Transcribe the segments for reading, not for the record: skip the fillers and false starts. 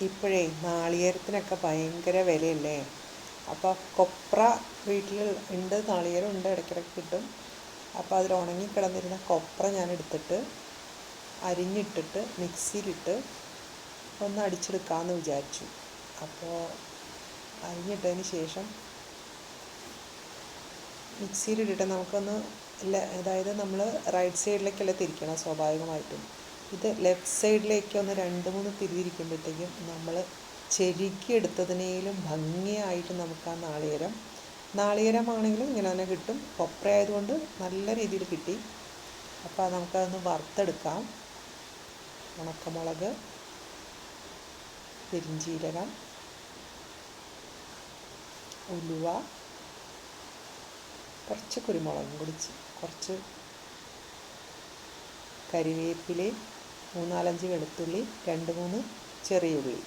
ഇപ്പോഴേ നാളികേരത്തിനൊക്കെ ഭയങ്കര വിലയല്ലേ. അപ്പോൾ കൊപ്ര വീട്ടിൽ ഉണ്ട്, നാളികേരം ഉണ്ട്, ഇടയ്ക്കിടയ്ക്ക് കിട്ടും. അപ്പോൾ അതിൽ ഉണങ്ങിക്കിടന്നിരുന്ന കൊപ്ര ഞാൻ എടുത്തിട്ട് അരിഞ്ഞിട്ടിട്ട് മിക്സിയിലിട്ട് ഒന്ന് അടിച്ചെടുക്കാമെന്ന് വിചാരിച്ചു. അപ്പോൾ അരിഞ്ഞിട്ടതിന് ശേഷം മിക്സിയിലിട്ടിട്ട് നമുക്കൊന്ന് അതായത് നമ്മൾ റൈറ്റ് സൈഡിലേക്കല്ല തിരിക്കണം സ്വാഭാവികമായിട്ടും. ഇത് ലെഫ്റ്റ് സൈഡിലേക്ക് ഒന്ന് 2-3 തിരിതിരിക്കുമ്പോഴത്തേക്കും നമ്മൾ ചെരുക്കിയെടുത്തതിനേലും ഭംഗിയായിട്ട് നമുക്ക് ആ നാളികേരമാണെങ്കിലും ഇങ്ങനെ തന്നെ കിട്ടും. കൊപ്ര ആയതുകൊണ്ട് നല്ല രീതിയിൽ കിട്ടി. അപ്പോൾ നമുക്കതൊന്ന് വറുത്തെടുക്കാം. ഉണക്കമുളക്, പെരിഞ്ചീരകം, ഉലുവ, കുറച്ച് കുരുമുളകും കൂടി, കുറച്ച് കരിവേപ്പിലയും, 3-4 വെളുത്തുള്ളി, 2-3 ചെറിയ ഉള്ളി,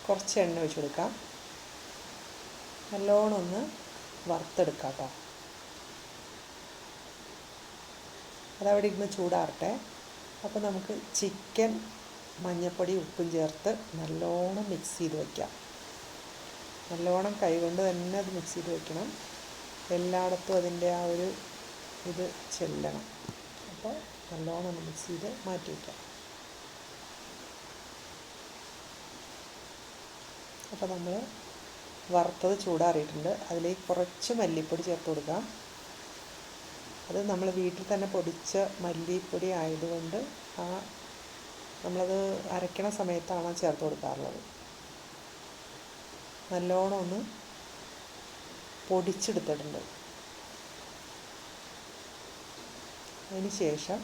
കുറച്ച് എണ്ണ ഒഴിച്ച് കൊടുക്കാം. നല്ലോണം ഒന്ന് വറുത്തെടുക്കാം കേട്ടോ. അതവിടെ ഇരുന്ന് ചൂടാറട്ടെ. അപ്പോൾ നമുക്ക് ചിക്കൻ മഞ്ഞൾപ്പൊടി ഉപ്പും ചേർത്ത് നല്ലോണം മിക്സ് ചെയ്ത് വയ്ക്കാം. നല്ലോണം കൈകൊണ്ട് തന്നെ അത് മിക്സ് ചെയ്ത് വയ്ക്കണം. എല്ലായിടത്തും അതിൻ്റെ ആ ഒരു ഇത് ചെല്ലണം. അപ്പോൾ നല്ലോണം ഒന്ന് മിക്സ് ചെയ്ത് മാറ്റി വയ്ക്കാം. അപ്പോൾ നമ്മൾ വറുത്തത് ചൂടാറിയിട്ടുണ്ട്. അതിലേക്ക് കുറച്ച് മല്ലിപ്പൊടി ചേർത്ത് കൊടുക്കാം. അത് നമ്മൾ വീട്ടിൽ തന്നെ പൊടിച്ച മല്ലിപ്പൊടി ആയതുകൊണ്ട് നമ്മളത് അരയ്ക്കണ സമയത്താണ് ചേർത്ത് കൊടുക്കാറുള്ളത്. നല്ലോണം ഒന്ന് പൊടിച്ചെടുത്തിട്ടുണ്ട്. അതിന് ശേഷം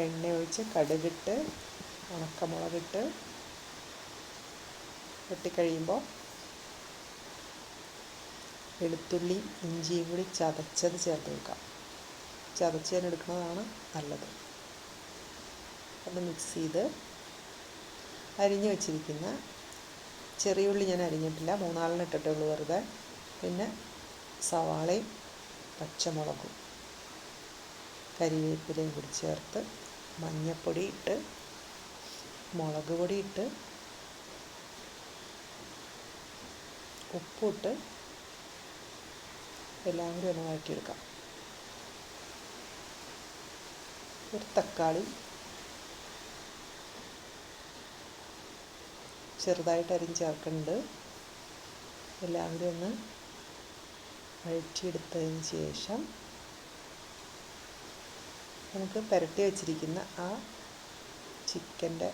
എണ്ണ ഒഴിച്ച് കടുകിട്ട് ഉണക്കമുളകിട്ട് വെട്ടിക്കഴിയുമ്പോൾ വെളുത്തുള്ളിയും ഇഞ്ചിയും കൂടി ചതച്ചത് ചേർത്ത് കൊടുക്കാം. ചതച്ചതിനെടുക്കുന്നതാണ് നല്ലത്. ഒന്ന് മിക്സ് ചെയ്ത് അരിഞ്ഞു വച്ചിരിക്കുന്ന ചെറിയ ഉള്ളി ഞാൻ അരിഞ്ഞിട്ടില്ല, 3-4 ഇട്ടിട്ടുള്ളൂ വെറുതെ. പിന്നെ സവാളയും പച്ചമുളകും കരിവേപ്പിലയും കൂടി ചേർത്ത് മഞ്ഞൾപ്പൊടി ഇട്ട് മുളക് പൊടി ഇട്ട് ഉപ്പിട്ട് എല്ലാം കൂടി ഒന്ന് വഴറ്റിയെടുക്കാം. ഒരു തക്കാളി ചെറുതായിട്ട് അരിഞ്ഞ് ചേർക്കുന്നുണ്ട്. എല്ലാം കൂടി ഒന്ന് വഴറ്റിയെടുത്തതിന് ശേഷം നമുക്ക് പുരട്ടി വച്ചിരിക്കുന്ന ആ ചിക്കൻ്റെ